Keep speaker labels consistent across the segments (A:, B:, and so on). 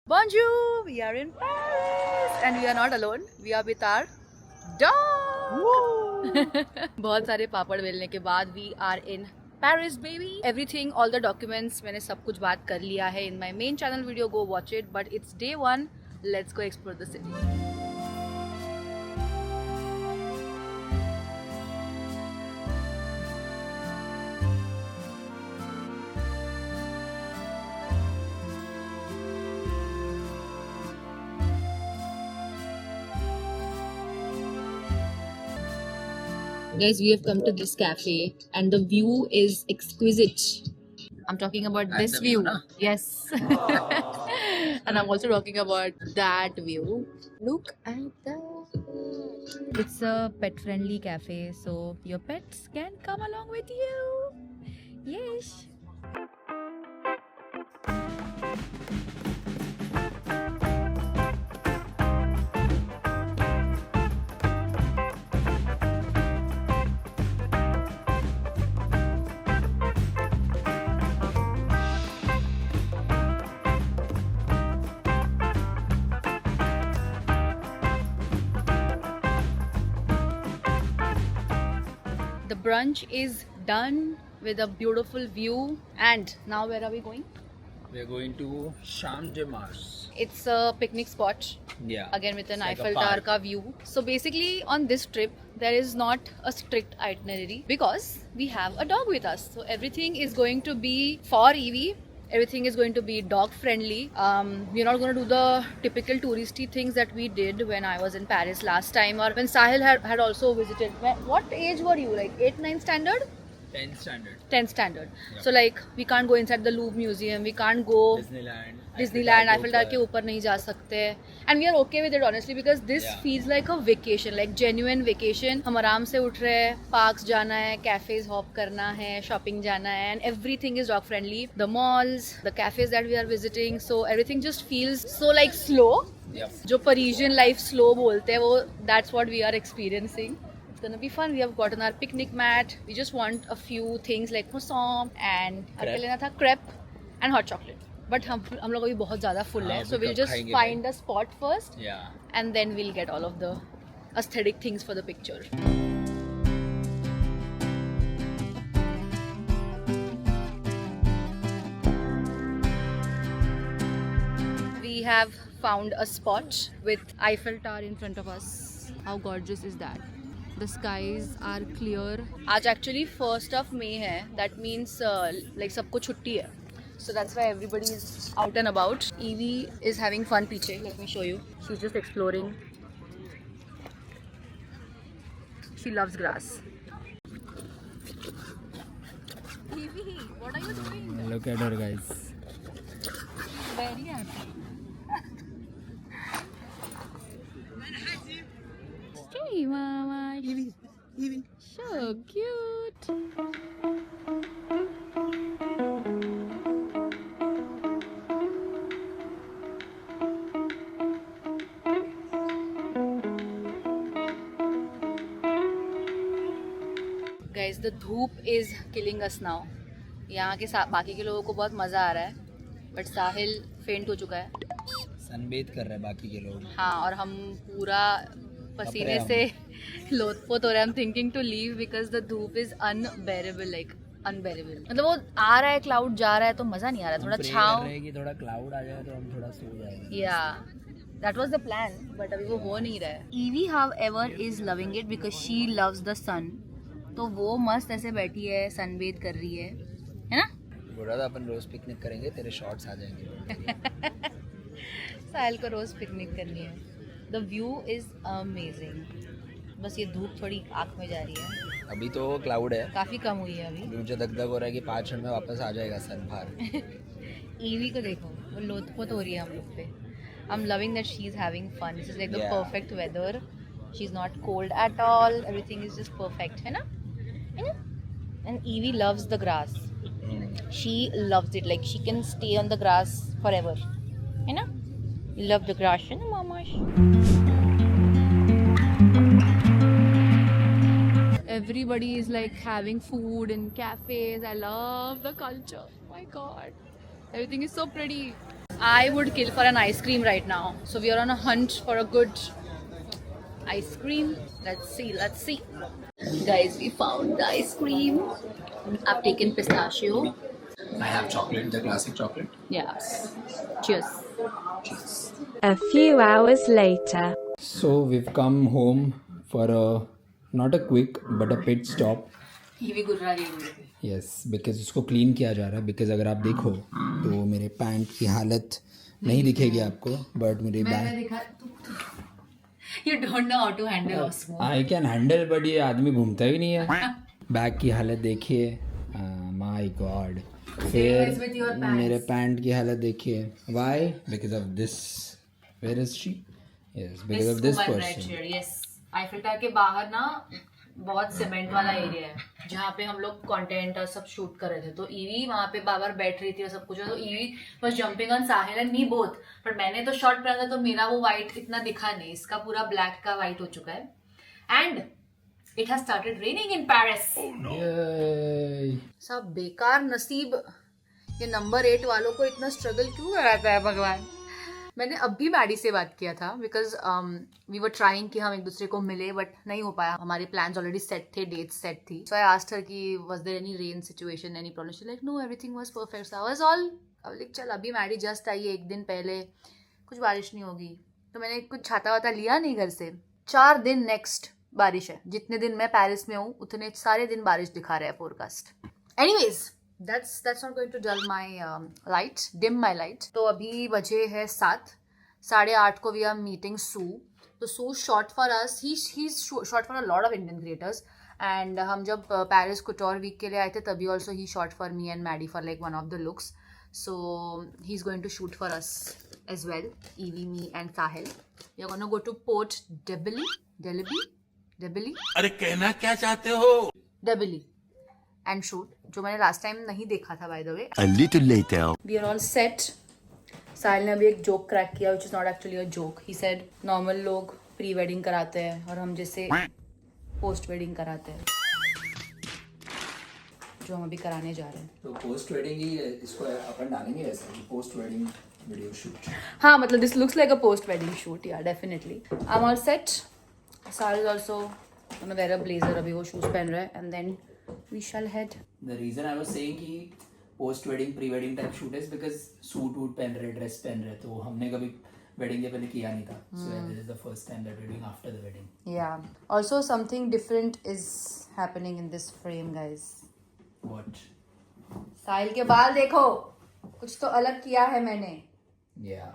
A: Bonjour! We are in Paris and we are not alone. We are with our dog. बहुत सारे पापड़ बेलने के बाद we are in Paris, baby. Everything, all the documents, मैंने सब कुछ बात कर लिया है. In my main channel video, go watch it. But it's day one. Let's go explore the city. Guys, we have come to this cafe and the view is exquisite. I'm talking about this view. Yes. And I'm also talking about that view. Look at that. It's a pet-friendly cafe, so your pets can come along with you. Yes. The brunch is done with a beautiful view, and now where are we going?
B: We are going to Champ de Mars.
A: It's a picnic spot.
B: Yeah.
A: Again with an
B: It's like
A: Eiffel
B: a
A: Tower
B: park.
A: ka view. So basically on this trip there is not a strict itinerary because we have a dog with us. So everything is going to be for Evie. Everything is going to be dog friendly. We're not going to do the typical touristy things that we did when I was in Paris last time, or when Sahil had also visited. What age were you? Like 8, 9 standard?
B: 10th standard.
A: 10th standard.
B: Yeah.
A: So like we can't go inside the Louvre Museum. We can't go Disneyland, Eiffel Tower के ऊपर नहीं जा सकते. And we are okay with it honestly because this feels like a vacation, like genuine vacation. हम आराम से उठ रहे हैं, parks जाना है, cafes hop करना है, shopping जाना है, and everything is dog friendly. The malls, the cafes that we are visiting, so everything just feels so like slow.
B: Yep.
A: जो Parisian life slow बोलते हैं वो, that's what we are experiencing. It's gonna be fun. We have gotten our picnic mat. We just want a few things like croissant and आपके लेना था crepe and hot chocolate. But हम लोग अभी बहुत ज़्यादा full है, so we'll just find a spot first,
B: Yeah.
A: and then we'll get all of the aesthetic things for the picture. We have found a spot with Eiffel Tower in front of us. How gorgeous is that? The skies are clear. आज actually 1st of May है. That means like सबको छुट्टी है. So that's why everybody is out and about. Evie is having fun पीछे. Let me show you. She's just exploring. She loves grass. Evie, what are you doing?
B: Look at her, guys.
A: Very happy. Hey, Mama. Evie. So cute. Guys, the धूप is killing us now. यहाँ के बाकी के लोगों को बहुत मज़ा आ रहा है, बट साहिल फेंट हो चुका है.
B: सनबेद कर रहे हैं बाकी के लोग.
A: हाँ, और हम पूरा पसीने से लोथपोथ हो रहे हैं. I'm thinking to leave because the धूप is unbearable, like unbearable. मतलब वो आ रहा है, क्लाउड जा रहा है तो मज़ा नहीं आ रहा है. थोड़ा छाँव.
B: रहेगी, थोड़ा क्लाउड आ जाए तो हम थोड़ा सो जाएंगे.
A: Yeah, that was the plan, but अभी वो हो नहीं रहा है. Evie, however, is loving it because she loves the sun. तो वो मस्त ऐसे बैठी है, सनबेद कर रही है ना?
B: बोल रहा था अपन रोज पिकनिक करेंगे, तेरे शॉर्ट्स आ जाएंगे.
A: साहिल को रोज पिकनिक करनी है. The view is amazing. बस ये धूप थोड़ी आँख में जा रही है.
B: अभी तो क्लाउड है,
A: काफी कम हुई है अभी.
B: अभी मुझे दगदग हो रहा है कि 5 मिनट में वापस आ जाएगा सन बाहर.
A: ईवी को देखो, वो लोथपोथ हो रही है हम लोग पे. I am loving that she is having fun. This is like the
B: Yeah.
A: Perfect weather. She is not cold at all. Everything is just perfect, है ना? And Evie loves the grass. She loves it. Like she can stay on the grass forever. You know? You love the grass, you know, Mama? Everybody is like having food in cafes. I love the culture. Oh my God. Everything is so pretty. I would kill for an ice cream right now. So we are on a hunt for a good ice cream. Let's see. Guys, we found the ice cream. I've taken pistachio.
B: I have chocolate, the classic chocolate.
A: Yeah. Cheers.
C: A few hours later.
B: So we've come home for a not a quick but a pit stop.
A: ये भी गुर्रा रही है.
B: Yes, because उसको clean किया जा रहा है. Because अगर आप देखो तो मेरे पैंट की हालत नहीं दिखेगी आपको, बट मेरे bag
A: You don't know how to handle osmo.
B: I can handle, but ये आदमी घूमता ही नहीं है. बैग की हालत देखिए, माय गॉड. फिर मेरे पैंट की हालत देखिए. Why? Because of this. Where is she? Yes, because of this person.
A: Yes. Eiffel के बाहर ना बहुत सीमेंट वाला एरिया है जहाँ पे हम लोग कंटेंट और सब शूट कर रहे थे. तो ईवी वहाँ पे बार बैठ रही थी और सब कुछ. तो EV was jumping on Sahil and me both. But मैंने तो शॉर्ट पहना था तो मेरा वो वाइट इतना दिखा नहीं. इसका पूरा ब्लैक का वाइट हो चुका है. And it has started raining in Paris. सब बेकार नसीब. ये नंबर 8 वालों को इतना स्ट्रगल क्यों कराता है भगवान. मैंने अभी मैडी से बात किया था बिकॉज वी वर ट्राइंग कि हम एक दूसरे को मिले बट नहीं हो पाया. हमारे प्लान्स ऑलरेडी सेट थे, डेट्स सेट थी. सो आई आस्क्ड हर कि was there any rain situation, any problem. She like no, everything was perfect. So I was all like चल अभी मैडी जस्ट आई है, एक दिन पहले, कुछ बारिश नहीं होगी. तो मैंने कुछ छाता वाता लिया नहीं घर से. 4 दिन नेक्स्ट बारिश है. जितने दिन मैं पेरिस में हूँ उतने सारे दिन बारिश दिखा रहा है forecast. Anyways, that's not going to dull my dim my light. तो अभी बजे है 7. 8:30 को we are meeting Sue. तो Sue shot for us. He's shot for a lot of Indian creators. And हम जब Paris Couture Week के लिए आए थे तभी also he shot for me and Maddie for like one of the looks. So he's going to shoot for us as well. Evie, me and Sahil. We are gonna go to Port Debili.
D: अरे कहना क्या चाहते हो?
A: Debili. And shoot, जो मैंने last time नहीं देखा था bye the way.
D: A little later.
A: We are all set. साहिल ने अभी एक जोक क्रैक किया which is not actually a joke. He said normal लोग प्री वेडिंग कराते हैं और हम जैसे पोस्ट वेडिंग कराते हैं, जो हम अभी कराने जा रहे हैं.
B: तो पोस्ट वेडिंग ही इसको अपन डालेंगे ऐसा, पोस्ट वेडिंग वीडियो शूट.
A: हाँ मतलब this looks like a post wedding shoot. Yeah definitely I am all set. Sahil is also gonna wear a blazer. अभी वो शूज पहन रहा है and then we shall head.
B: The reason I was saying कि post wedding pre wedding type shoot is because suit वूट पहन रहे, dress पहन रहे, तो हमने कभी wedding के पहले किया नहीं था. So yeah, this is the first time that we're doing after the wedding.
A: Yeah. Also something different is happening in this frame, guys.
B: What?
A: साहिल के बाल देखो, कुछ तो अलग किया है मैंने.
B: Yeah.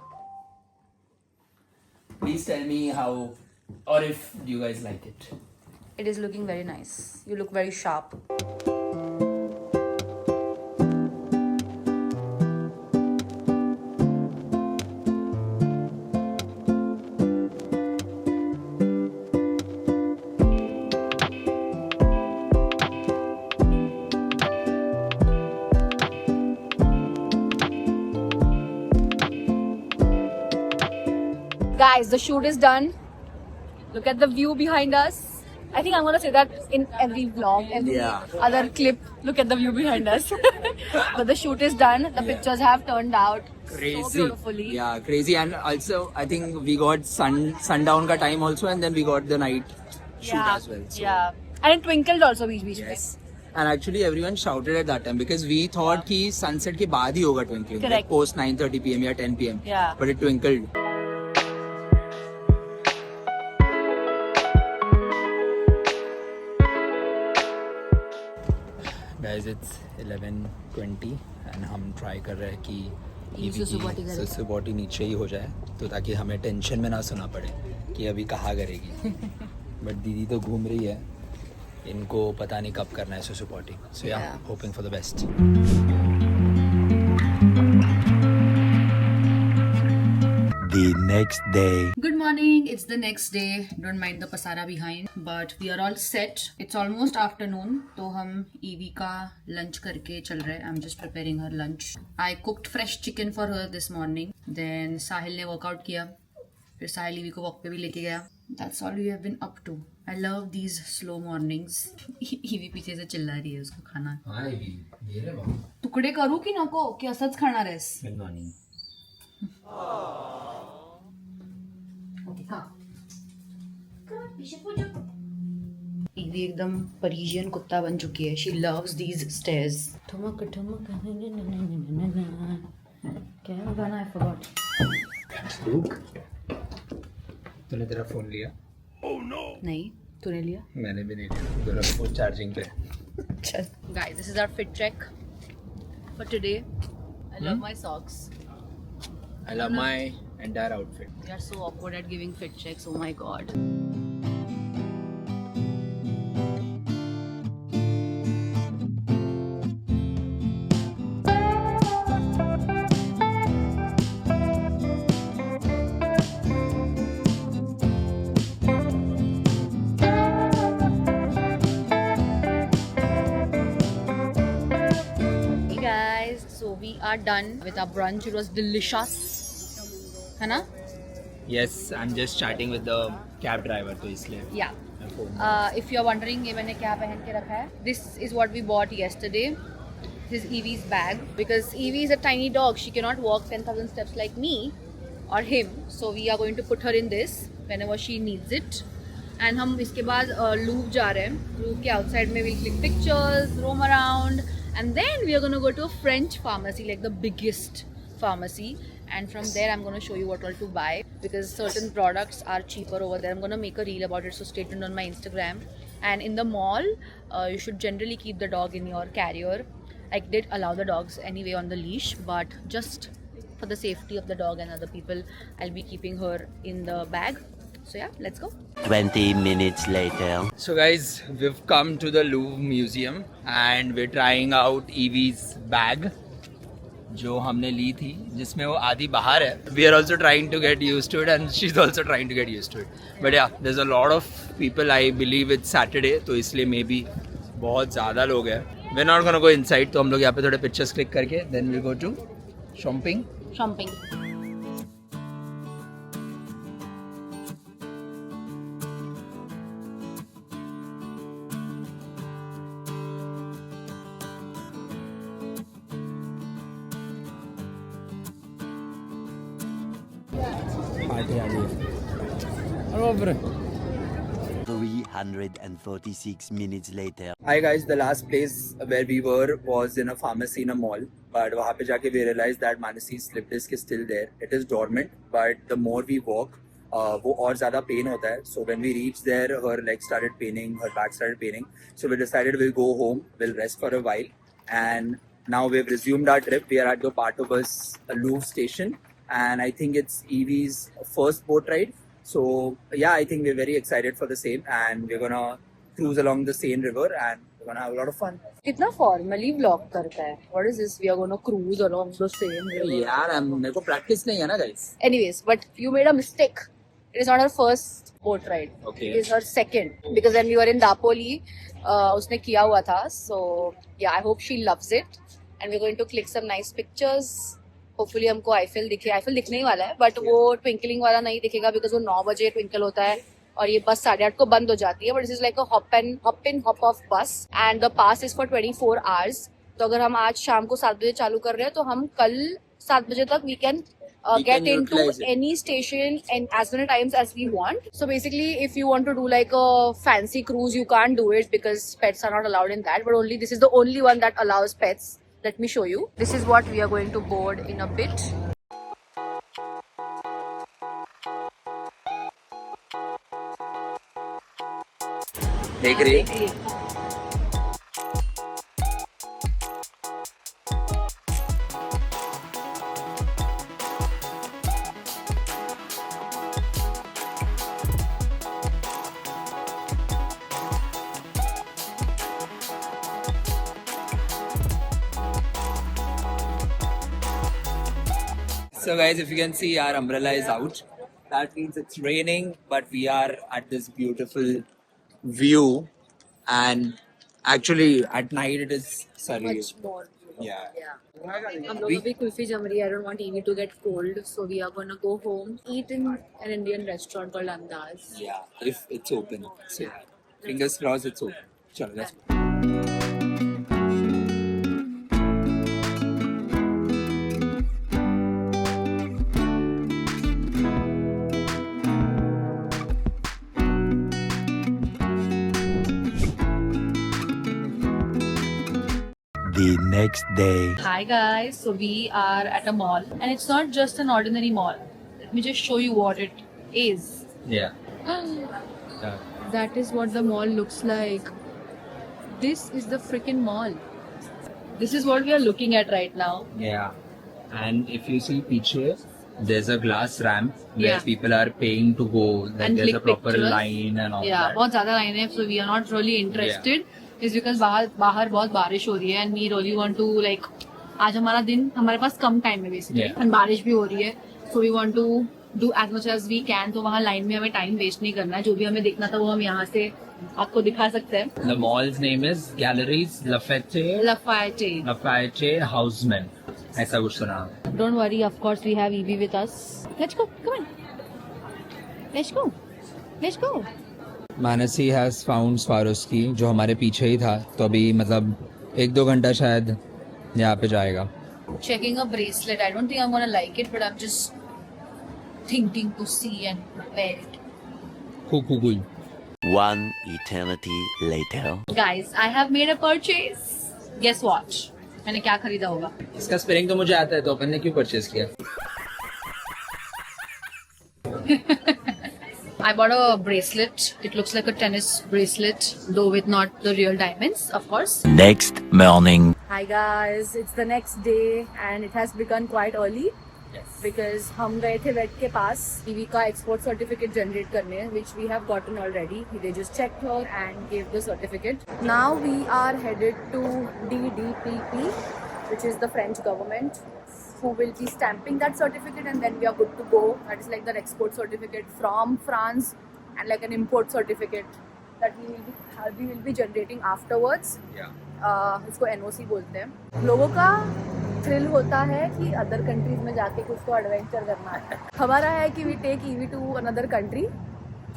B: Please tell me how or if you guys like it.
A: It is looking very nice. You look very sharp. Guys, the shoot is done. Look at the view behind us. I think I'm gonna say that in every vlog, every other clip. Look at the view behind us. But the shoot is done. The pictures have turned out so beautifully.
B: Yeah, crazy. And also I think we got sundown ka time also, and then we got the night shoot as well. So.
A: Yeah. And it twinkled also beach mein.
B: Yes. And actually everyone shouted at that time because we thought कि sunset के बाद ही होगा twinkling.
A: Correct.
B: Like post 9:30 PM या 10 PM.
A: Yeah.
B: But it twinkled. Guys, it's 11:20 and हम try कर रहे हैं कि सुसु बॉटी नीचे ही हो जाए, तो ताकि हमें टेंशन में ना सुना पड़े कि अभी कहाँ करेगी. बट दीदी तो घूम रही है, इनको पता नहीं कब करना है सुसु बॉटी. सो या hoping for the best.
D: The next day.
A: Good morning. It's the next day. Don't mind the pasara behind, but we are all set. It's almost afternoon, तो हम ईवी का lunch करके चल रहे हैं. I'm just preparing her lunch. I cooked fresh chicken for her this morning. Then साहिल ने workout किया. फिर साहिल ईवी को walk पे भी लेके गया. That's all we have been up to. I love these slow mornings. EV पीछे से चिल्ला रही है उसको खाना.
B: हाँ ईवी, ये रे बाबू.
A: तुकडे करू की नको की असंच खाणार आहेस?
B: Good morning.
A: ईवी एकदम परिजियन कुत्ता बन चुकी है. She loves these stairs. ठुमक ठुमक क्या है वो गाना? I forgot.
B: तूने तेरा फोन लिया?
A: नहीं, तूने लिया?
B: मैंने भी नहीं लिया. तेरा फोन चार्जिंग पे.
A: चल. Guys, this is our fit check for today. I love my socks.
B: I love my entire outfit.
A: We are so awkward at giving fit checks. Oh my god. Hey guys, so we are done with our brunch. It was delicious. है ना?
B: Yes, I'm just chatting with the cab driver, तो इसलिए.
A: Yeah.
B: मैं phone
A: If you're wondering ये मैंने क्या पहन के रखा है, this is what we bought yesterday. This is Evie's bag because Evie is a tiny dog. She cannot walk 10,000 steps like me or him. So we are going to put her in this whenever she needs it. And हम इसके बाद Louvre जा रहे हैं. Louvre के outside में we'll click pictures, roam around, and then we are going to go to a French pharmacy, like the biggest pharmacy. And from there I'm going to show you what all to buy because certain products are cheaper over there. I'm going to make a reel about it, so stay tuned on my Instagram. And in the mall, you should generally keep the dog in your carrier. I did allow the dogs anyway on the leash, but just for the safety of the dog and other people, I'll be keeping her in the bag. So yeah, let's go.
D: 20 minutes later.
B: So guys, we've come to the Louvre Museum and we're trying out Evie's bag जो हमने ली थी, जिसमें वो आधी बाहर है. We are also trying to get used to it and she's also trying to get used to it. But yeah, there's a lot of people. I believe it's Saturday, तो इसलिए maybe बहुत ज़्यादा लोग हैं. We're not gonna go inside, तो हम लोग यहाँ पे थोड़े pictures click करके then we'll go to shopping.
A: Shopping.
B: Party आ गई.
D: 346 minutes later.
B: Hi guys, the last place where we were was in a pharmacy in a mall. But वहाँ पे जाके we realized that Manasi's slip disc is still there. It is dormant, but the more we walk, वो और ज़्यादा pain होता है. So when we reached there, her legs started paining, her back started paining. So we decided we'll go home, we'll rest for a while. And now we've resumed our trip. We are at the Partobus Louvre station. And I think it's Evie's first boat ride. So yeah, I think we're very excited for the same. And we're gonna cruise along the Seine River and we're gonna have a lot of fun.
A: कितना formally vlog करता है. What is this? We are going to cruise along the Seine River.
B: यार मेरे को practice नहीं है ना guys.
A: Anyways, but you made a mistake. It is not her first boat ride.
B: Okay.
A: It is her second. Because when we were in Napoli, उसने किया हुआ था. So yeah, I hope she loves it. And we're going to click some nice pictures. Hopefully हमको Eiffel दिखे. Eiffel दिखने ही वाला है, but वो ट्विंकलिंग वाला नहीं दिखेगा because वो 9 बजे ट्विंकल होता है और ये बस 8:30 को बंद हो जाती है. But this is like a hop in hop off bus and the pass is for 24 hours. तो अगर हम आज शाम को 7 बजे चालू कर रहे हैं तो हम कल 7 बजे तक we can get into any station and as many times as we want. So basically, if you want to do like a fancy cruise, you can't do it because pets are not allowed in that. But only this is the only one that allows pets. Let me show you. This is what we are going to board in a bit.
B: देख रही है? So guys, if you can see, our umbrella is out. That means it's raining, but we are at this beautiful view. And actually, at night it is sunny.
A: Much more.
B: Yeah.
A: हम लोग अभी कुल्फी जम रही है. I don't want Evie to get cold, so we are gonna go home, eat in an Indian restaurant called Andaz.
B: Yeah, if it's open. So yeah, fingers crossed it's open. Chalo, let's go.
D: next day.
A: Hi guys, so we are at a mall and it's not just an ordinary mall. Let me just show you what it is.
B: Yeah.
A: That is what the mall looks like. This is the freaking mall. This is what we are looking at right now.
B: Yeah. And if you see picture, there's a glass ramp where
A: Yeah.
B: people are paying to go. Like
A: And
B: there's
A: click
B: a proper
A: pictures.
B: line and all
A: Yeah,
B: that.
A: बहुत ज़्यादा line है, so we are not really interested. Is because बाहर बहुत बारिश हो रही है and we really want to like आज हमारा दिन हमारे पास कम टाइम है basically
B: Yeah.
A: and बारिश भी हो रही है, so we want to do as much as we can. तो वहाँ लाइन में हमें टाइम वेस्ट नहीं करना है. जो भी हमें देखना था वो हम यहाँ से आपको दिखा सकते हैं.
B: The mall's name is Galleries Lafayette Houseman. ऐसा कुछ सुना.
A: Don't worry, of course we have Evie with us. Let's go, come on. Let's go.
B: Mansi has found Swarovski जो हमारे पीछे ही था, तो अभी मतलब 1-2 घंटा शायद यहाँ पे जाएगा.
A: Checking a bracelet. I don't think I'm gonna like it, but I'm just thinking to see and wear it.
B: Cool.
D: One eternity later.
A: Guys, I have made a purchase. Guess what? मैंने क्या खरीदा होगा?
B: इसका spelling तो मुझे आता है, तो अपन ने क्यों परचेज किया?
A: I bought a bracelet. It looks like a tennis bracelet, though with not the real diamonds, of course.
D: Next morning.
A: Hi guys, it's the next day and it has begun quite early.
B: Yes.
A: Because हम गए थे wait के पास EV का export certificate generate करने, which we have gotten already. They just checked her and gave the certificate. Now we are headed to DDPP, which is the French government, who will be stamping that certificate and then we are good to go. That is like the export certificate from France and like an import certificate that we will be generating afterwards.
B: Yeah.
A: इसको NOC बोलते हैं. लोगों का thrill होता है कि other countries में जाके कुछ तो एडवेंचर करना है. हमारा है कि we take EV to another country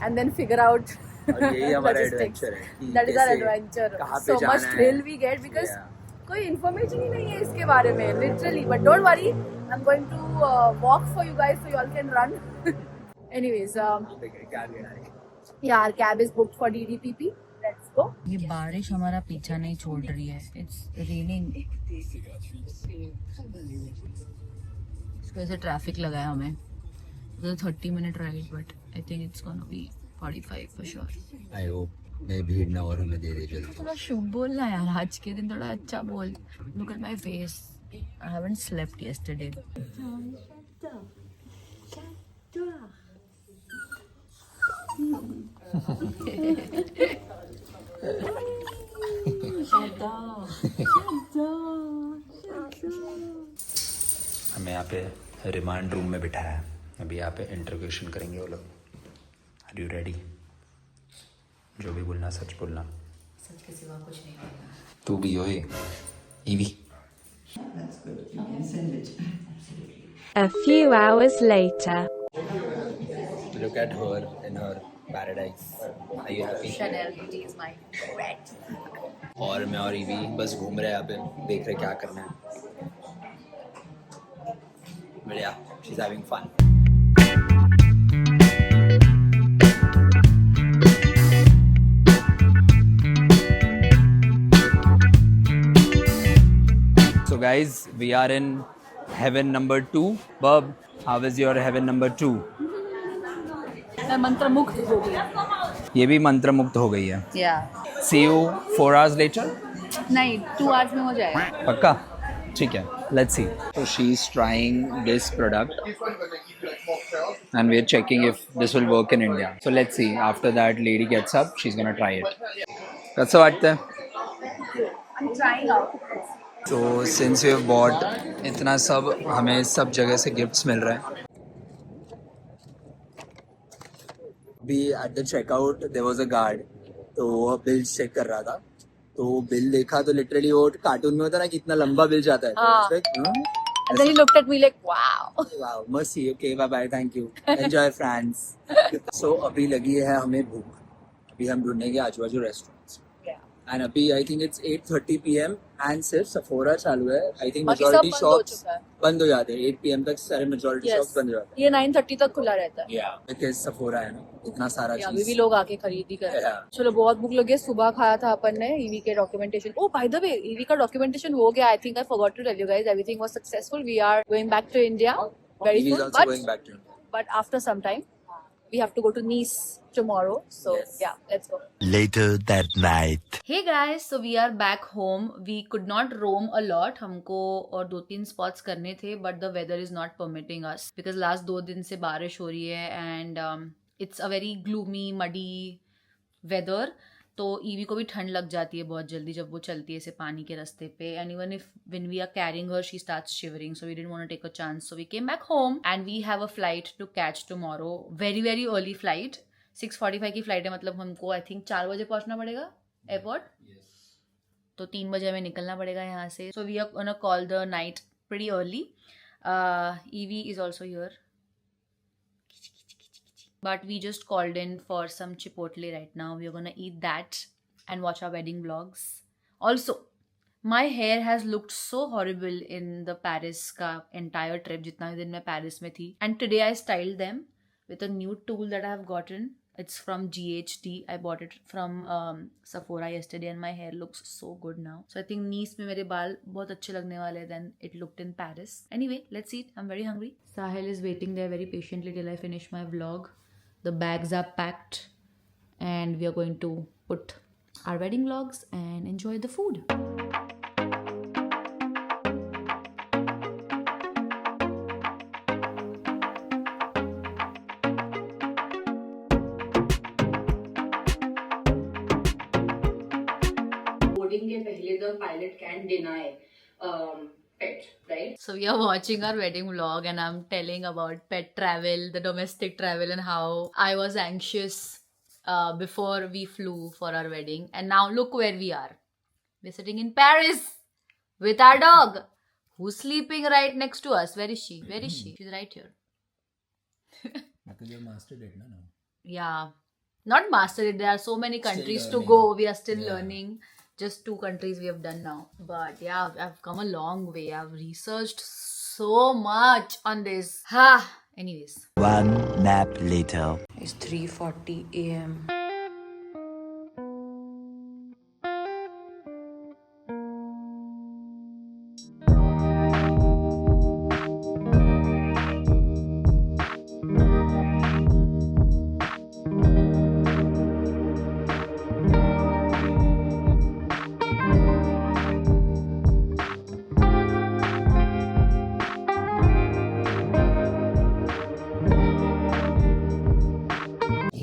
A: and then figure out.
B: यही हमारा एडवेंचर है.
A: That is our adventure. So much thrill we get because कोई इन्फॉर्मेशन ही नहीं है इसके बारे में literally. But don't worry, I am going to walk for you guys so you all can run. Anyways यार cab is booked for DDPP. Let's go. ये बारिश हमारा पीछा नहीं छोड़ रही है. It's raining. इसकी वजह से ट्रैफिक लगा है हमें. 30 minute ride but I think it's gonna be 45 for sure.
B: I hope मैं भीड़ ना और हमें दे दे जल्दी.
A: थोड़ा शुभ बोलना यार, आज के दिन थोड़ा अच्छा बोल. Look at my face. I haven't slept yesterday.
B: हमें यहाँ पे रिमांड रूम में बिठाया है. अभी यहाँ पे इंटरोगेशन करेंगे वो लोग. Are you ready? जो भी बोलना सच बोलना.
A: सच के सिवा कुछ नहीं बोलना.
B: तू भी हो EV.
C: A few hours later.
B: Look at her in her paradise. Are you happy?
A: Chanel beauty is my red.
B: और मैं और ईवी बस घूम रहे हैं यहाँ पे, देख रहे क्या करना है. बढ़िया. She's having fun. So guys, we are in heaven number 2. Bub, how is your heaven number 2?
A: मैं मंत्र मुक्त हो गई.
B: ये भी मंत्र मुक्त हो गई है.
A: या
B: See you 4 hours later.
A: नहीं 2 आवर्स में हो जाएगा.
B: पक्का? ठीक है. Let's see. So she's trying this product and we're checking if this will work in India. So let's see. After that lady gets up, she's gonna try it. कसं वाटतं?
A: I'm trying out.
B: So since we have bought इतना सब, हमें सब जगह से gifts मिल रहे हैं. अभी at the checkout there was a guard, तो वो बिल चेक कर रहा था. तो बिल देखा तो लिटरली वो कार्टून में होता है ना, कितना लंबा बिल जाता है.
A: हाँ. And then he looked at me like, wow.
B: Wow, mercy. Okay, bye bye. Thank you. Enjoy France. So अभी लगी है हमें भूख. अभी हम ढूंढेंगे आजू बाजू रेस्टोरेंट्स. एंड अभी I think it's 8:30 PM and सिर्फ सफोरा चालू है. आई थिंक
A: बाकी सब
B: मेजॉरिटी
A: बंद हो
B: शॉप्स
A: चुका है.
B: बंद हो जाते हैं 8 PM तक. सारे मेजॉरिटी
A: Yes.
B: शॉप्स बंद हो जाते
A: ये 9:30 तक खुला रहता है.
B: हैं. बिकॉज सफोरा है ना, इतना सारा
A: अभी भी
B: चीज.
A: लोग आके खरीदी कर रहे हैं.
B: Yeah.
A: चलो बहुत भूख लगी है. सुबह खाया था अपन ने ईवी के documentation. Oh by the way Evie का डॉक्यूमेंटेशन हो गया. I think I forgot to tell you guys everything was successful. We are going back to India very
B: He is
A: soon,
B: also going back to India.
A: but after some time we have to go to Nice tomorrow, so
B: Yes.
A: yeah, let's go.
D: Later that night.
A: Hey guys, so we are back home. We could not roam a lot. हमको और 2-3 spots करने थे, but the weather is not permitting us because last 2 दिन से बारिश हो रही है and it's a very gloomy, muddy weather. तो ईवी को भी ठंड लग जाती है बहुत जल्दी जब वो चलती है ऐसे पानी के रास्ते पे. And even if when we are carrying her she starts shivering, so we didn't want to take a chance. So we came back home and we have a flight to catch tomorrow. Very very early flight. 6:45 की flight है. मतलब हमको I think 4 बजे पहुंचना पड़ेगा airport. तो 3 बजे हमें निकलना पड़ेगा यहाँ से. So we are gonna call the night pretty early. Evie is also here. But we just called in for some Chipotle right now. We are gonna eat that and watch our wedding vlogs. Also, my hair has looked so horrible in the Paris का entire trip जितना भी दिन मैं Paris में थी. And today I styled them with a new tool that I have gotten. It's from GHD. I bought it from Sephora yesterday and my hair looks so good now. So I think Nice में मेरे बाल बहुत अच्छे लगने वाले than it looked in Paris. Anyway, let's eat. I'm very hungry. Sahil is waiting there very patiently till I finish my vlog. The bags are packed and we are going to put our wedding vlogs and enjoy the food. Boarding के पहले the pilot can deny pet, right? So we are watching our wedding vlog and I'm telling about pet travel, the domestic travel and how I was anxious before we flew for our wedding. And now look where we are. We're sitting in Paris with our dog who's sleeping right next to us. Where is she? Where is she? She's right here.
B: Because you mastered it now.
A: Yeah. Not mastered it. There are so many countries to go. We are still learning. Just 2 countries we have done now. But yeah, I've come a long way. I've researched so much on this. Anyways.
D: One nap later.
A: It's 3:40 AM.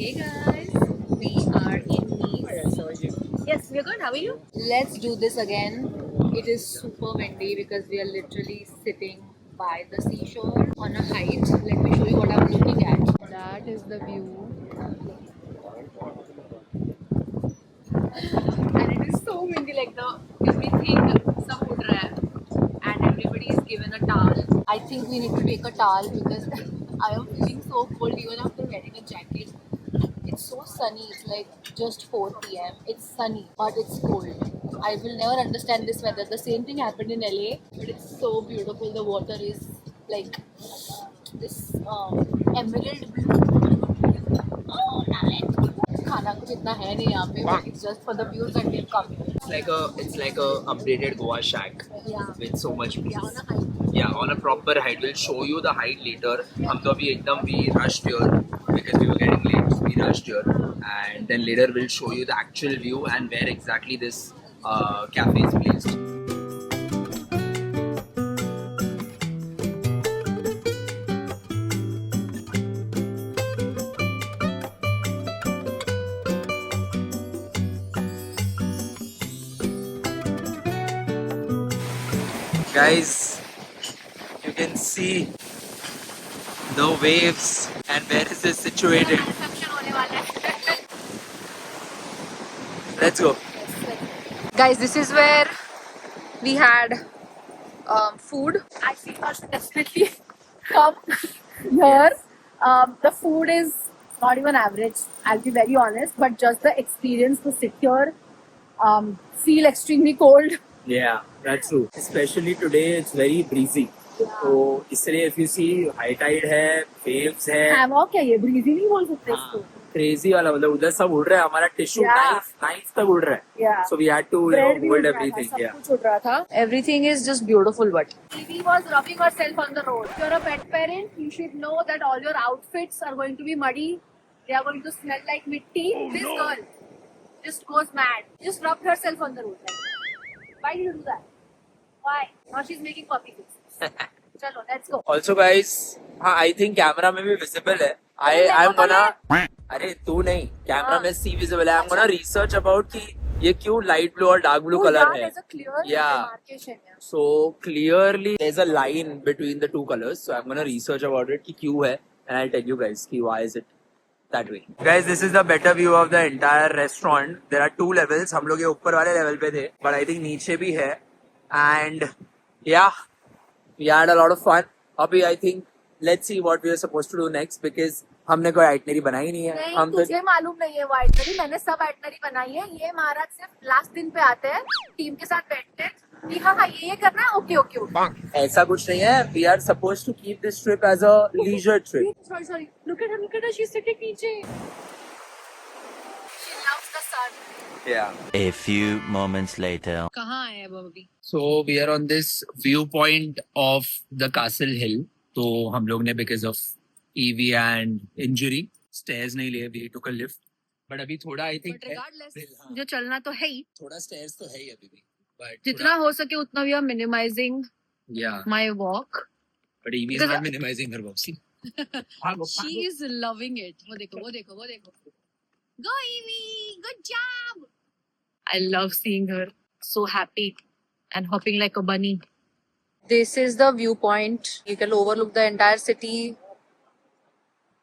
A: Hey guys, we are in Nice. Yes, we are good. How are you? Let's do this again. It is super windy because we are literally sitting by the seashore on a height. Let me show you what I'm looking at. That is the view. And it is so windy, like everything सब उड़ रहा है. And everybody is given a towel. I think we need to take a towel because I am feeling so cold even after wearing a jacket. It's so sunny. It's like just 4 PM. It's sunny, but it's cold. I will never understand this weather. The same thing happened in LA, but it's so beautiful. The water is like this emerald blue. Oh, nice. खाना कुछ इतना है नहीं यहाँ पे. It's just for the views that we've come here.
B: It's like a updated Goa shack.
A: Yeah.
B: With so much peace.
A: Yeah, on a height.
B: Yeah, on a proper height. We'll show you the height later. हम तो अभी एकदम we rushed here because we were getting late. We rushed here, and then later we'll show you the actual view and where exactly this cafe is placed. Guys, you can see the waves and where is this situated. Let's go.
A: Guys, this is where we had food. I think us definitely come here. The food is not even average, I'll be very honest, but just the experience to sit here feel extremely cold.
B: Yeah, that's true. Especially today, it's very breezy. तो इसलिए if you see high tide है, waves है,
A: Hammock है ये, breezy नहीं बोल सकते
B: हाँ,
A: इसको.
B: crazy वाला मतलब उधर सब उड़ रहा है, हमारा टिश्यू
A: Yeah.
B: नाइफ तक उड़ रहा है.
A: Yeah.
B: So we had to
A: Bread भी
B: hold
A: उड़ रहा था,
B: everything.
A: सब
B: Yeah.
A: कुछ उड़ रहा था. Everything is just beautiful, but Evie was rubbing herself on the road. If you're a pet parent, you should know that all your outfits are going to be muddy. They are going to smell like mitti. This girl just goes mad. Just rubbed herself on the road. Why did you do that? Why? Now she's making puppy faces. Chalo, let's go.
B: Also guys, हाँ I think camera में भी visible है. I'm gonna अरे तू नहीं camera में सी visible है. I'm gonna research about कि ये क्यों लाइट ब्लू और डार्क ब्लू कलर है.
A: There's a clear
B: Yeah.
A: demarcation. Yeah.
B: So clearly there's a line between the two colors. So I'm gonna research about it कि क्यों है, and I'll tell you guys कि why is it that way. Guys, this is the better view of the entire restaurant. There are 2 levels. हम लोग ये ऊपर वाले level पे थे, but I think नीचे भी है. And yeah, we had a lot of fun. अभी I think let's see what we are supposed to do next because हमने कोई आइटनरी बनाई नहीं है.
A: नहीं,
B: हम तो
A: तुझे मालूम नहीं है वो आइटनरी. मैंने सब आइटनरी बनाई है. ये महाराज सिर्फ लास्ट दिन पे आते हैं, टीम के साथ बैठते हैं कि हाँ ये करना है. Okay okay okay.
B: ऐसा कुछ नहीं है. We are supposed to keep this trip as a leisure trip.
A: Sorry. Look at her. She's sitting नीचे. She loves the sun.
B: Yeah.
D: A few moments later.
A: कहाँ आए अब अभी?
B: So we are on this viewpoint of the Castle Hill. तो हम लोग ने because of EV and injury stairs नहीं लिए. We took a lift. But अभी थोड़ा I think
A: But regardless,
B: हाँ,
A: जो चलना तो है ही.
B: थोड़ा stairs तो है ही अभी भी. But
A: जितना हो सके उतना we are minimizing
B: yeah.
A: my walk.
B: But EV is
A: Because
B: not minimizing her walk. See?
A: She is loving it. वो देखो. Go Evie, good job. I love seeing her so happy and hopping like a bunny. This is the viewpoint. You can overlook the entire city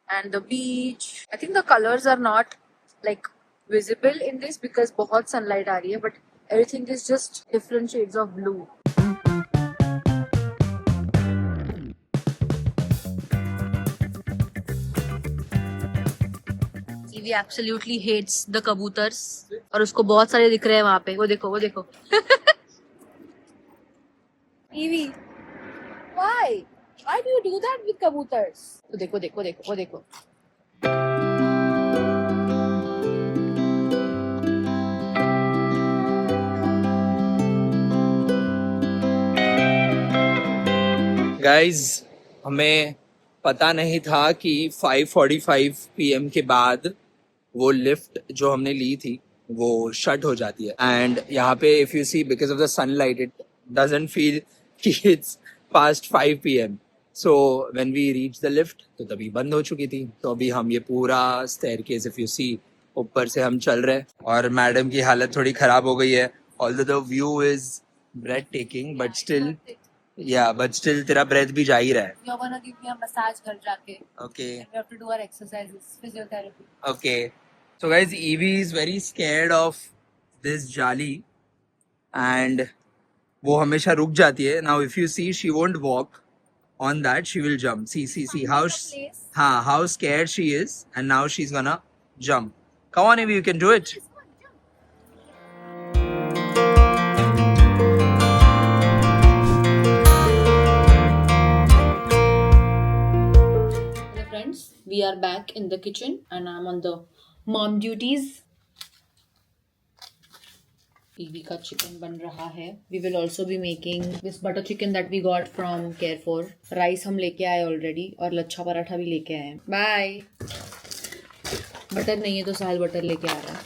A: and the beach. I think the colors are not like visible in this because बहुत sunlight आ रही है, but everything is just different shades of blue. Evie absolutely hates the kabutars और उसको बहुत सारे दिख रहे हैं वहाँ पे. वो देखो. Evie, why? Why do you do that with kabutars? वो देखो.
B: Guys, हमें पता नहीं था कि 5:45 PM के बाद वो लिफ्ट जो हमने ली थी वो शट हो जाती है. एंड यहाँ पे if you see because of the sunlight it doesn't feel कि it's past 5 PM. So when we reach the lift तो तभी बंद हो चुकी थी. तो अभी हम ये पूरा स्टेयरकेस इफ यू सी ऊपर से हम चल रहे हैं और मैडम की हालत थोड़ी खराब हो गई है. Although the view is breathtaking but still तेरा ब्रेथ भी जा ही रहा है.
A: You're gonna give me a massage घर जाके.
B: Okay.
A: We have to do our exercises, physiotherapy.
B: Okay. So guys, Evie is very scared of this jali and वो हमेशा रुक जाती है. Now if you see, she won't walk on that. She will jump. See how scared she is, and now she's gonna jump. Come on, Evie, you can do it.
A: Friends, we are back in the kitchen and I'm on the mom duties. Evie का chicken बन रहा है. We will also be making this butter chicken that we got from Care4. Rice हम लेके आए already और लच्छा पराठा भी लेके आए. Bye. बटर नहीं है तो साहिल बटर लेके आ रहा है.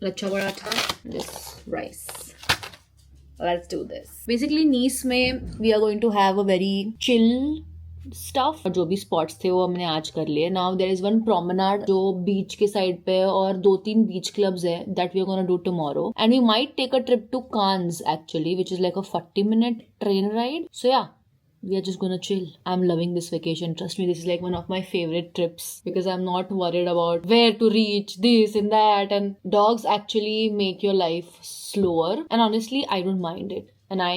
A: Lachha paratha, this rice. Let's do this. Basically Nice में we are going to have a very chill stuff. जो भी स्पॉट्स थे वो हमने आज कर लिए. Now there is one promenade जो बीच के साइड पे और 2-3 बीच क्लब्स है that we are gonna do tomorrow and we might take a trip to Cannes actually which is like a 40-minute train ride. So yeah we are just gonna chill. I'm loving this vacation. Trust me, this is like one of my favorite trips because I'm not worried about where to reach, this and that. And dogs actually make your life slower. And honestly, I don't mind it. And I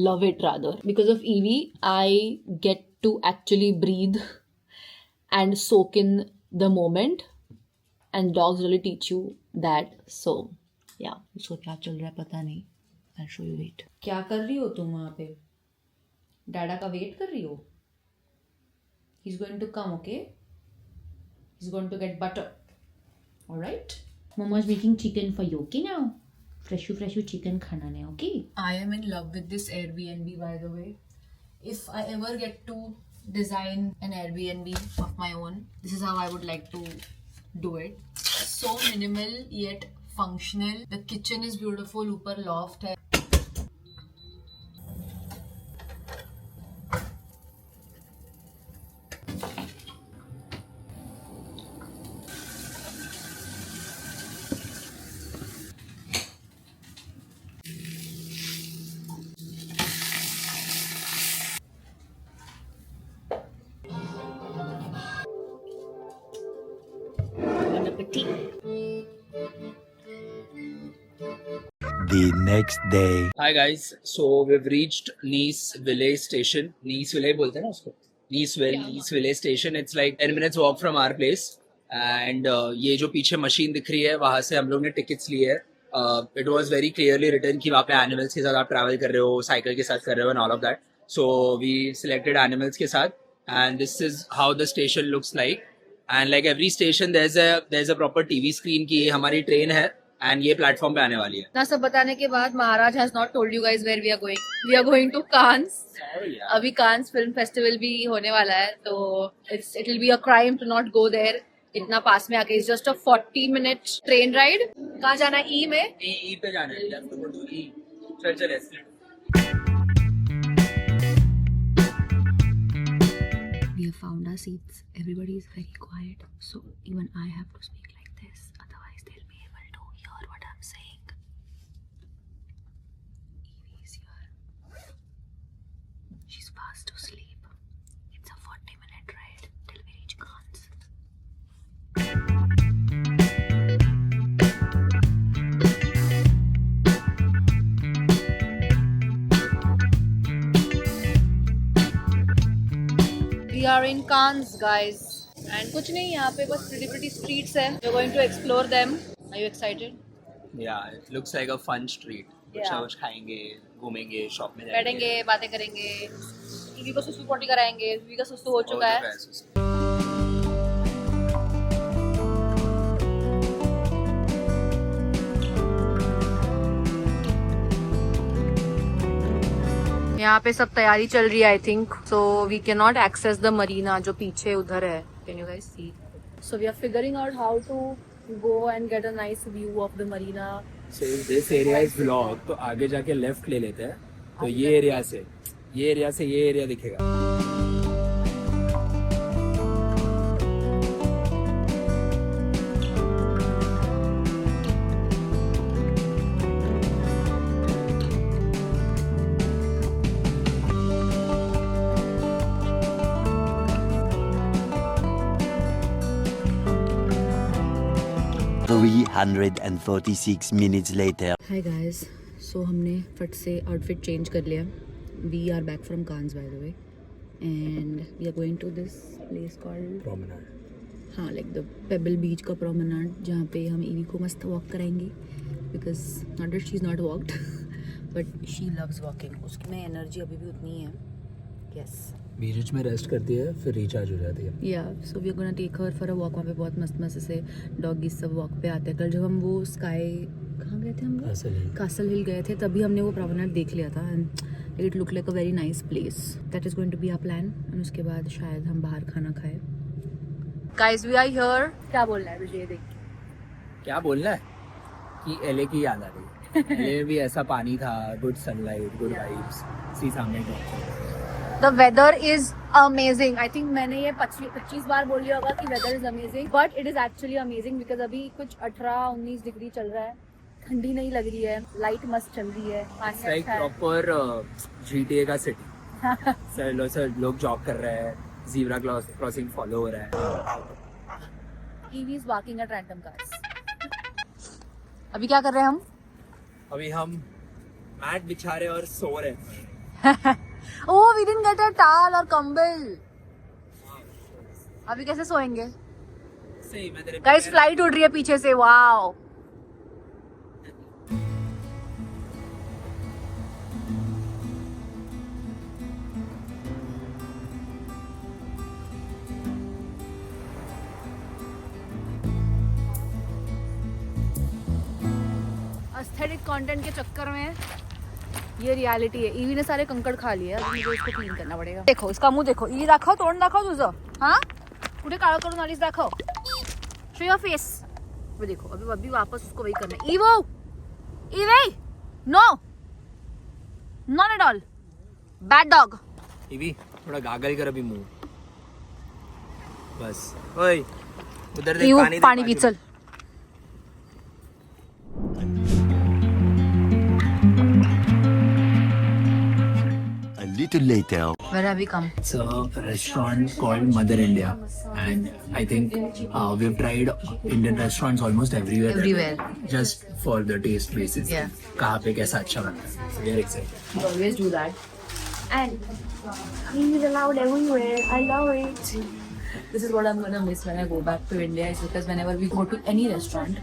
A: love it rather. Because of Evie, I get to actually breathe and soak in the moment. And dogs really teach you that. So, या उसको क्या चल रहा है पता नहीं. I'll show you. Wait. क्या कर रही हो तुम वहाँ पे? डैडा का वेट कर रही हो? He's going to come, okay? He's going to get butter. Alright? Mama's making chicken for you, okay now? Freshu chicken khana hai, okay? I am in love with this Airbnb, by the way. If I ever get to design an Airbnb of my own, this is how I would like to do it. So minimal yet functional. The kitchen is beautiful. ऊपर loft है. Bon appétit.
D: The next day.
B: Hi guys, so we've reached Nice Village station. Nice Village बोलते हैं ना उसको. Nice Village station. It's like 10 minutes walk from our place. And ये जो पीछे machine दिख रही है वहाँ से हम लोग ने टिकट्स लिए हैं. It was very clearly written कि वहाँ पे एनिमल्स के साथ आप ट्रैवल कर रहे हो, साइकिल के साथ कर रहे हो and all of that. So we selected animals के साथ and this is how the station looks like. And like every station there's a proper TV screen की ये हमारी ट्रेन है. एंड ये प्लेटफॉर्म पे आने वाली है.
A: ना सब बताने के बाद Maharaj has not told you guys where we are going to Cannes. अभी कांस फिल्म फेस्टिवल भी होने वाला है तो it will be a crime to not go there. इतना पास में आके. It's just a 40-minute train ride. कहाँ जाना है? ई में.
B: ई पे जाना है. चल
A: We have found our seats. Everybody is very quiet, so even I have to speak like this. Otherwise, they'll be able to hear what I'm saying. Evie is here. She's fast asleep. It's a 40-minute ride till we reach Cannes. We are in Cannes, guys. And कुछ नहीं यहाँ पे बस pretty streets है. We're going to explore them. Are you excited?
B: Yeah, it looks like a fun street.
A: Yeah.
B: कुछ खाएंगे, घूमेंगे, shop में
A: बैठेंगे, बातें करेंगे. ईवी को सुसु पोटी कराएंगे. ईवी का सुसु हो चुका है. यहाँ पे सब तैयारी चल रही है I think. So we can not access the marina जो पीछे उधर है. Can you guys see? So we are figuring out how to go and get a nice view of the marina.
B: So this area is vlog, तो आगे जाके left ले लेते हैं. तो ये एरिया से ये एरिया दिखेगा.
D: $346 minutes later.
A: Hi guys. So हमने फट से आउटफिट चेंज कर लिया. We are back from Cannes by the way and we are going to this place called
B: promenade.
A: हाँ, लाइक द पेबल बीच का प्रोमेनाड जहाँ पे हम ईवी को मस्त वॉक कराएंगे. Because not that she is not walked but she loves walking. उसकी में एनर्जी अभी भी उतनी ही है. यस.
B: बीच में रेस्ट करती है फिर रिचार्ज हो जाती है.
A: या so we are gonna take her for a walk. वहाँ पे बहुत मस्त मस्त से डॉगीज सब वॉक पे आते हैं. कल जब हम वो स्काई कहाँ गए थे हम लोग? कासल हिल गए थे तभी हमने वो प्रोमेनाड देख लिया था and it look like a very nice place. That is going to be our plan. And उसके बाद शायद हम बाहर खाना खाए. Guys we are here. क्या बोलना है तुझे? देख
B: क्या बोलना है कि एलए की याद आ रही है. एलए में भी ऐसा पानी था. Good sunlight, good vibes. Sea सामने
A: The weather is amazing. I think मैंने ये 25 बार बोल लिया होगा कि weather is amazing, but it is actually amazing because अभी कुछ 18-19 डिग्री चल रहा है. ठंडी नहीं लग रही है. लाइट मस्त चल रही है.
B: लाइक प्रॉपर GTA का सिटी. सर लोग जॉग कर रहे हैं. ज़ीब्रा क्रॉसिंग फॉलो हो रहा है.
A: Evie is barking at random cars. अभी क्या कर रहे हैं हम?
B: अभी हम मैट बिछा रहे और सो रहे हैं.
A: Oh, we didn't get a towel or कंबल. अभी कैसे सोएंगे?
B: सही मैं तेरे
A: गाइस फ्लाइट उड़ रही है पीछे से. वाओ. एडिट कंटेंट के चक्कर में ये रियलिटी है. ईवी ने सारे कंकड़ खा लिए. अब मुझे इसको क्लीन करना पडेगा. देखो इसका मुंह देखो. ईवी दाखव, तोंड दाखव तुझं. हां कुठे काळं करून आलीस दाखव. Show your face. वो देखो अभी वापस उसको वही करना है. ईवो Evie no not at all. Bad dog.
B: Evie थोड़ा गागल कर अभी मुंह. बस. ओए उधर देख पानी पी चल.
D: A little later.
A: Where have we come?
B: It's a restaurant called Mother India, and I think we've tried Indian restaurants almost everywhere.
A: Everywhere.
B: Just for the taste basis.
A: Yeah.
B: कहाँ पे कैसा अच्छा बनता है. So we are excited.
A: We always do that. And
E: He is allowed everywhere. I love it.
A: this is what I'm gonna miss when I go back to India, is because whenever we go to any restaurant,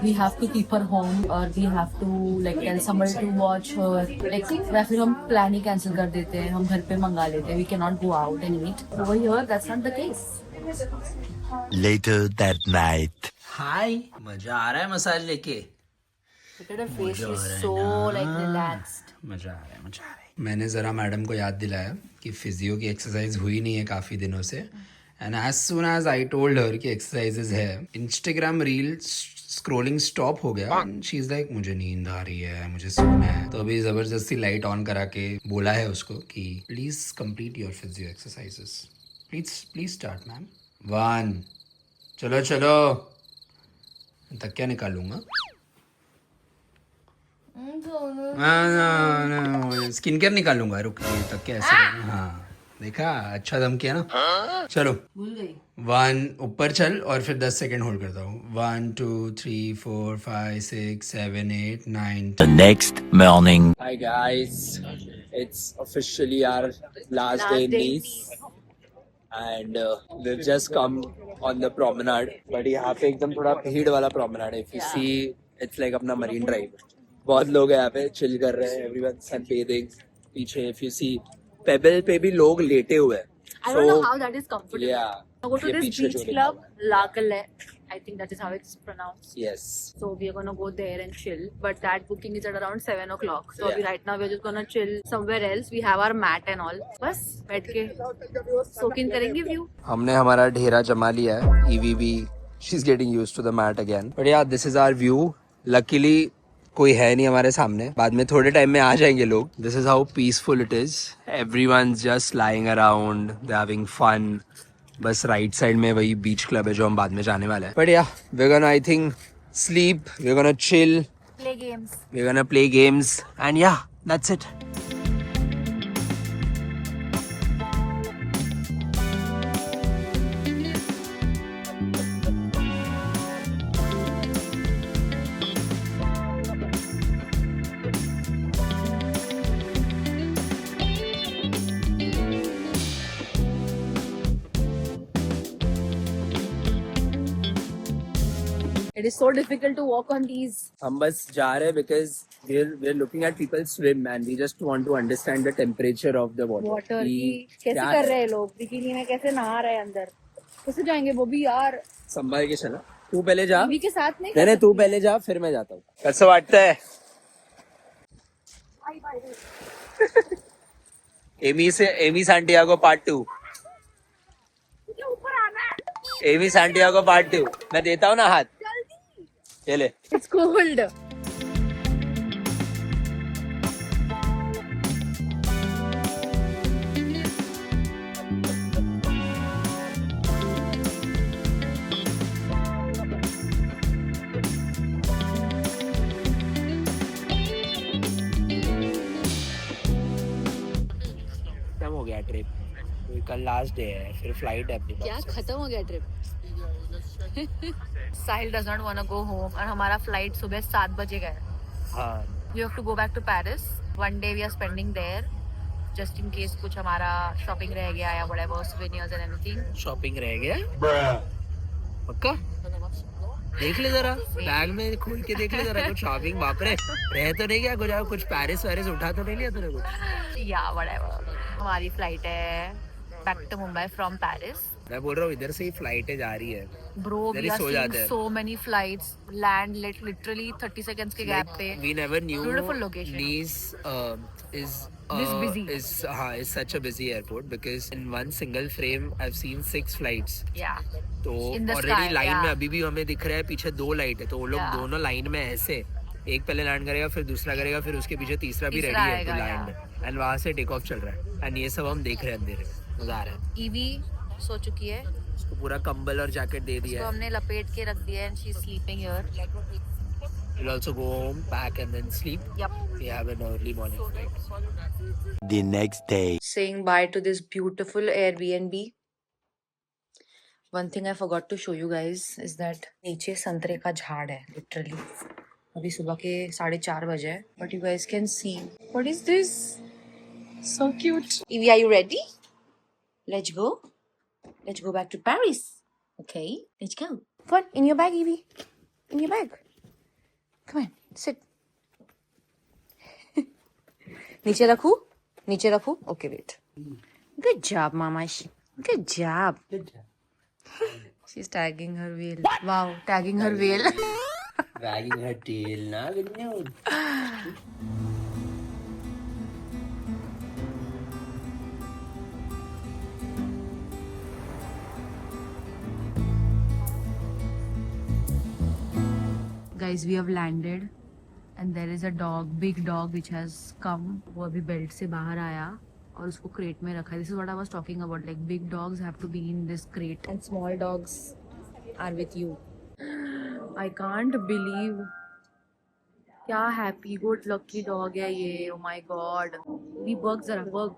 A: we have to keep her home, or we have to like tell somebody to watch her. Like या फिर हम plan ही cancel कर देते हैं, हम घर पे मंगा लेते हैं. We cannot go out and eat. Over here, that's not the case.
D: Later that night.
B: Hi. मजा आ रहा है मसाज लेके.
A: Look at her face, she's so like relaxed.
B: मजा आ रहा है, मजा आ रहा है. मैंने ज़रा मैडम को याद दिलाया कि फिजियो की एक्सरसाइज हुई नहीं है काफ़ी दिनों से. And as soon as I told her कि एक्सरसाइजेज है, इंस्टाग्राम रील स्क्रोलिंग स्टॉप हो गया. शी इज़ लाइक मुझे नींद आ रही है, मुझे सोना है. तो अभी ज़बरदस्ती लाइट ऑन करा के बोला है उसको कि please complete your physio exercises. Please start ma'am. 1. चलो चलो. तकिया निकालूंगा. स्किन केयर निकालूंगा. रुक तक क्या ऐसे. हाँ देखा, अच्छा दम किया ना. चलो
A: भूल गई.
B: 1 ऊपर चल और फिर 10 सेकंड होल्ड करता हूँ. 1 2 3 4 5 6 7 8 9.
D: The next morning.
B: Hi guys, it's officially our last day in Nice, and we've just come on the promenade. But यहाँ पे एकदम थोड़ा भीड़ वाला promenade है. If you see, it's like अपना marine drive. बहुत लोग यहाँ पे चिल कर रहे हैं. Everyone sunbathing. पीछे if you see, पेबल पे भी लोग लेटे हुए हैं.
A: I don't know how that is comfortable.
B: Yeah.
A: I go to
B: ये
A: this
B: पीछे
A: beach
B: जो
A: club, La Calle. I think that is how it's pronounced.
B: Yes.
A: So we are gonna go there and chill. But that booking is at around 7 o'clock. So
B: Yeah.
A: right now we're just gonna chill somewhere else. We have our mat and all. बस बैठ के soak in करेंगे view.
B: हमने हमारा ढेरा जमा लिया है. EV भी she's getting used to the mat again. But yeah, this is our view. Luckily कोई है नहीं हमारे सामने. बाद में थोड़े टाइम में आ जाएंगे लोग. This is how peaceful it is. Everyone's just lying around. They're having fun. बस राइट साइड में वही बीच क्लब है जो हम बाद में जाने वाला है. But yeah, we're gonna I think sleep. We're gonna chill.
A: Play games.
B: We're gonna play games. And yeah, that's it.
A: It is so difficult to walk on these.
B: हम बस जा रहे हैं because we're looking at people swim and we just want to understand the temperature of the water.
A: Water
B: कि
A: की कैसे
B: क्या
A: कर रहे हैं लोग. बिकिनी में कैसे नहा रहे हैं अंदर. कैसे जाएंगे वो भी यार.
B: संभाल के चला. तू पहले जा.
A: बीवी के साथ नहीं.
B: नहीं तू पहले जा फिर मैं जाता हूँ. कैसा वाटता है? Amy Santiago part 2. Amy Santiago part 2. मैं देता हूँ ना हाथ. चले.
A: It's cold.
B: खत्म हो गया ट्रिप. कल लास्ट डे है, फिर फ्लाइट है अपनी.
A: क्या खत्म हो गया trip. Sahil does not want to go home और हमारा फ्लाइट सुबह 7 बजे का है.
B: हाँ.
A: We have to go back to Paris. One day we are spending there, just in case कुछ हमारा शॉपिंग रह गया या whatever souvenirs and anything.
B: Shopping रह गया. पक्का देख ले जरा बैग में खोल के देख ले जरा कुछ शॉपिंग. बाप रे रह तो नहीं गया कुछ. कुछ पेरिस वेरिस उठा तो नहीं लिया तूने कुछ.
A: या whatever. हमारी फ्लाइट है back to Mumbai from Paris
B: मैं बोल रहा हूँ इधर से ही फ्लाइटें जा रही है.
A: Bro,
B: इधर
A: we
B: he
A: are
B: so
A: seeing
B: जाते हैं.
A: so many flights land literally 30 seconds के gap पे.
B: We never knew
A: Beautiful location.
B: Nice is
A: This busy.
B: is such a busy airport because in one single frame I've seen 6 flights.
A: Yeah.
B: तो
A: In the
B: already
A: sky,
B: line
A: yeah.
B: में अभी भी हमें दिख रहा है पीछे 2 लाइट है, तो वो लोग
A: Yeah.
B: दोनों लाइन में ऐसे एक पहले लैंड करेगा फिर दूसरा करेगा फिर उसके पीछे तीसरा भी
A: तीसरा
B: रेडी है
A: आएगा,
B: तो लैंड एंड वहां से टेक ऑफ चल रहा है एंड ये सब हम देख रहे हैं अंधेरे में. मजा आ रहा है.
A: Evie सो चुकी है.
B: उसको पूरा कंबल और जैकेट दे
A: उसको
B: दिया है.
A: हमने लपेट के रख दिया है and she's sleeping here.
B: We'll also go home, pack and then sleep.
A: Yep.
B: We have an early morning flight.
D: The next day.
A: Saying bye to this beautiful Airbnb. One thing I forgot to show you guys is that नीचे संतरे का झाड़ है literally. अभी सुबह के 4:30 बजे है. But you guys can see. What is this? So cute. Evie, are you ready? Let's go. Let's go back to Paris. Okay, let's go. Come on, in your bag, Evie. In your bag. Come on, sit. नीचे रखूं? नीचे रखूं? Okay, wait. Good job, Mamash. Good job.
B: Good job.
A: She's tagging her whale. Wow, tagging her whale.
B: Wagging her tail, na? Good news.
A: Guys, we have landed and there is a dog, big dog which has come. वो अभी belt से बाहर आया और उसको crate में रखा है. This is what I was talking about. Like big dogs have to be in this crate and small dogs are with you. I can't believe. क्या happy good lucky dog है ये. Oh my god. मी बघ जरा बघ.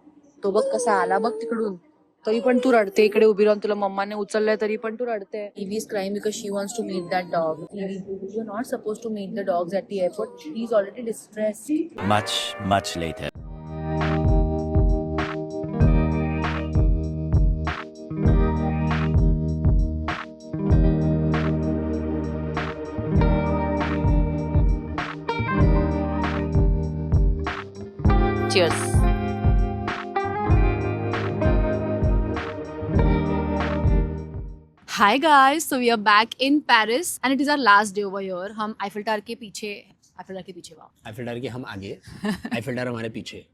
A: तो बघ कसा आला बघ तिकडून. तरी पण तू रडते इकडे उभी राहून तुला मम्माने उचललंय तरी पण तू रडते. Evie is crying because she wants to meet that dog. Evie, you're not supposed to meet the dogs at the airport. He's already distressed.
D: Much later.
A: Cheers. Hi guys, so we are back in Paris and it is our last day over here. हम Eiffel tower के पीछे वाह
B: Eiffel tower के हम आगे, Eiffel tower हमारे पीछे.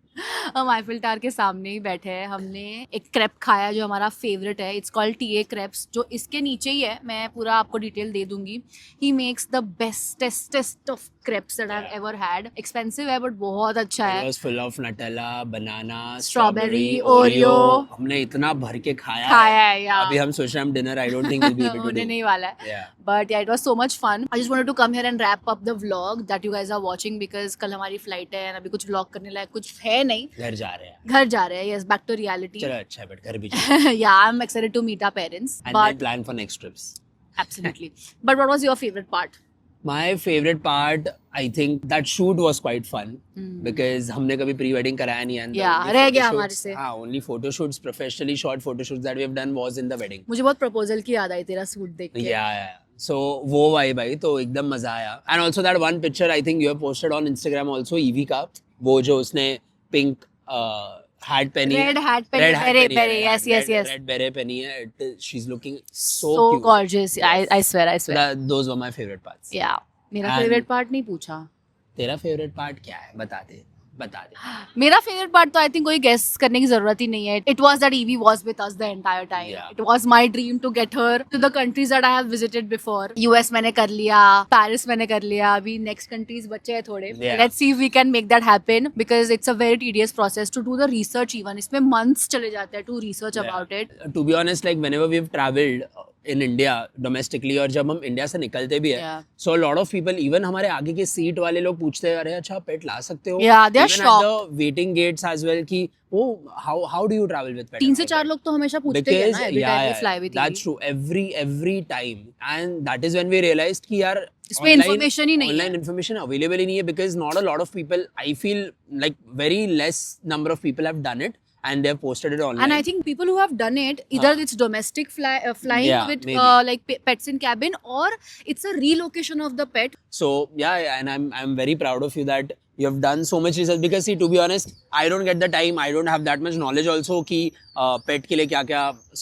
A: हम आईफिल टावर के सामने ही बैठे हैं. हमने एक क्रेप खाया जो हमारा फेवरेट है. इट्स कॉल्ड टीए क्रेप्स, जो इसके नीचे ही है. मैं पूरा आपको डिटेल दे दूंगी. He makes the bestest of crepes that I've ever had. Expensive है but बहुत अच्छा है.
B: It was full of Nutella, banana,
A: Strawberry, Oreo.
B: हमने इतना भर के खाया
A: है यार.
B: अभी हम सोच रहे हैं हम dinner I don't think we'll be able to
A: होने
B: do.
A: नहीं वाला है.
B: Yeah.
A: But yeah, it was so much fun. I just wanted to come here and wrap up the vlog that you guys are watching because कल हमारी flight है and अभी कुछ vlog करने लायक कुछ है नहीं.
B: घर जा रहे हैं.
A: घर जा रहे हैं. Yes, back to reality.
B: चलो अच्छा है बट घर भी जाए.
A: Yeah, I'm excited to meet our parents.
B: And then plan for next trips.
A: Absolutely. But what was your favorite part?
B: My favorite part, I think that shoot was quite fun because हमने कभी pre-wedding कराया नहीं है.
A: Yeah, रह गया हमारे से.
B: हाँ, only photo shoots, professionally shot photo shoots that we have done was in the wedding.
A: मुझे बहुत proposal की याद आई तेरा सूट देख के.
B: Yeah. So वो वाई भाई तो एकदम मजा आया. And also that one picture I think you have posted on Instagram also Evie का, वो जो उसने pink hat पहनी है.
A: Red hat पहनी. Beret. Yes.
B: Red beret पहनी है. She's looking so
A: So
B: cute.
A: gorgeous. I swear.
B: Those were my favorite parts.
A: Yeah. मेरा
B: And-
A: favorite part नहीं पूछा.
B: तेरा फेवरेट पार्ट क्या है बता दे.
A: मेरा फेवरेट पार्ट तो आई थिंक कोई गेस करने की जरूरत ही नहीं है. It was that Evie was with us the entire time.
B: Yeah.
A: It was my dream to get her to the countries that I have visited before. US मैंने कर लिया, पेरिस मैंने कर लिया, अभी नेक्स्ट कंट्रीज बचे हैं थोड़े.
B: Yeah.
A: Let's see if we can make that happen because it's a very tedious process to do the research. Even इसमें मंथ्स चले जाते हैं to research about it.
B: To be honest like whenever we have travelled in India domestically और जब हम India से निकलते भी है
A: Yeah.
B: So lot of people even हमारे आगे के सीट वाले लोग पूछते हैं अरे अच्छा पेट ला सकते हो.
A: Yeah, they are
B: Even
A: shocked.
B: at the waiting gates as well कि ओ how do you travel with pet?
A: 3 से 4 लोग तो हमेशा पूछते ही है
B: Because
A: ना every time we fly with
B: that's true every time and that is when we realized कि यार
A: इसमें information ही नहीं है.
B: online information available ही नहीं है because not a lot of people I feel like very less number of people have done it and they have posted it online.
A: And I think people who have done it, either it's domestic flying
B: Yeah,
A: with
B: maybe.
A: like pets in cabin, or it's a relocation of the pet.
B: So yeah, and I'm very proud of you that
F: You have done so much research because see, to be honest, I don't get the time. I don't have that much knowledge also कि pet के लिए क्या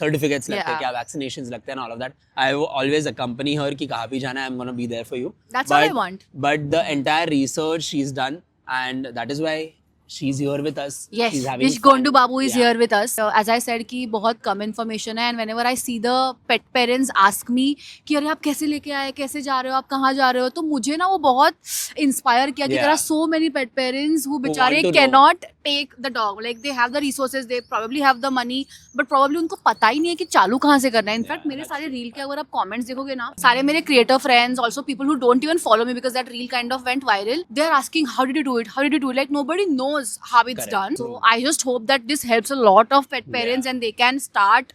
F: certificates लगते हैं, क्या vaccinations लगते हैं, and all of that. I will always accompany her कि कहाँ भी जाना है, I'm gonna be there for you.
A: That's what I want.
F: But the entire research she's done, and that is why she's here with us.
A: Yes,
F: she's having
A: Vish
F: fun.
A: Gondu Babu is
F: Yeah.
A: here with us. As I said कि बहुत कम information है, and whenever I see the pet parents ask me कि अरे आप कैसे लेके आए, कैसे जा रहे हो, आप कहाँ जा रहे हो, तो मुझे ना वो बहुत inspire किया कि
F: Yeah.
A: there are so many pet parents who बेचारे
F: want to
A: cannot take the dog. Like they have the resources, they probably have the money, but probably उनको पता ही नहीं है कि चालू कहाँ से करना है. In fact, मेरे सारे reel के अगर आप comments देखोगे ना, सारे मेरे creator friends, also people who don't even follow me because that reel kind of went viral, they are asking how did you do it? How did you do it? Like nobody knows how it's
F: Correct.
A: done. So I just hope that this helps a lot of pet parents and they can start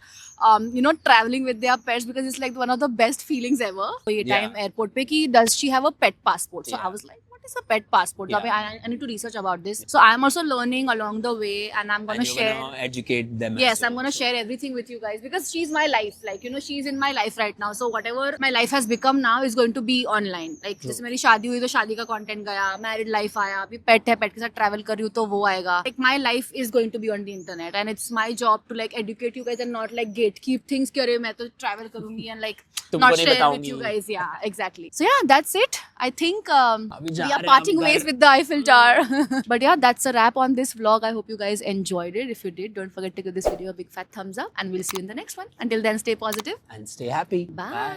A: traveling with their pets because it's like one of the best feelings ever. So ये
F: Yeah.
A: time airport पे कि does she have a pet passport? So I was like, what is a pet passport? So
F: Yeah.
A: I need to research about this. So I'm also learning along the way and I'm gonna
F: And you're
A: share.
F: gonna educate them.
A: Yes,
F: as well.
A: I'm gonna share everything with you guys because she's my life. Like she's in my life right now. So whatever my life has become now is going to be online. Like जैसे मेरी शादी हुई तो शादी का content गया, married life आया, अभी pet है, pet के साथ travel कर रही हूँ तो वो आएगा. Like my life is going to be on the internet and it's my job to like educate you guys and not like gatekeep things कि अरे मैं तो travel करूँगी and like
F: तुमको
A: not
F: नहीं
A: share with
F: बताऊंगी.
A: you guys. Yeah, exactly. So yeah, that's it. I think
F: अभी
A: we
F: जा
A: are
F: रहे हैं
A: parting
F: हम
A: ways
F: घर.
A: with the Eiffel Tower. But yeah, that's a wrap on this vlog. I hope you guys enjoyed it. If you did, don't forget to give this video a big fat thumbs up and we'll see you in the next one. Until then, stay positive.
F: And stay happy.
A: Bye.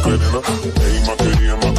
G: Hey, my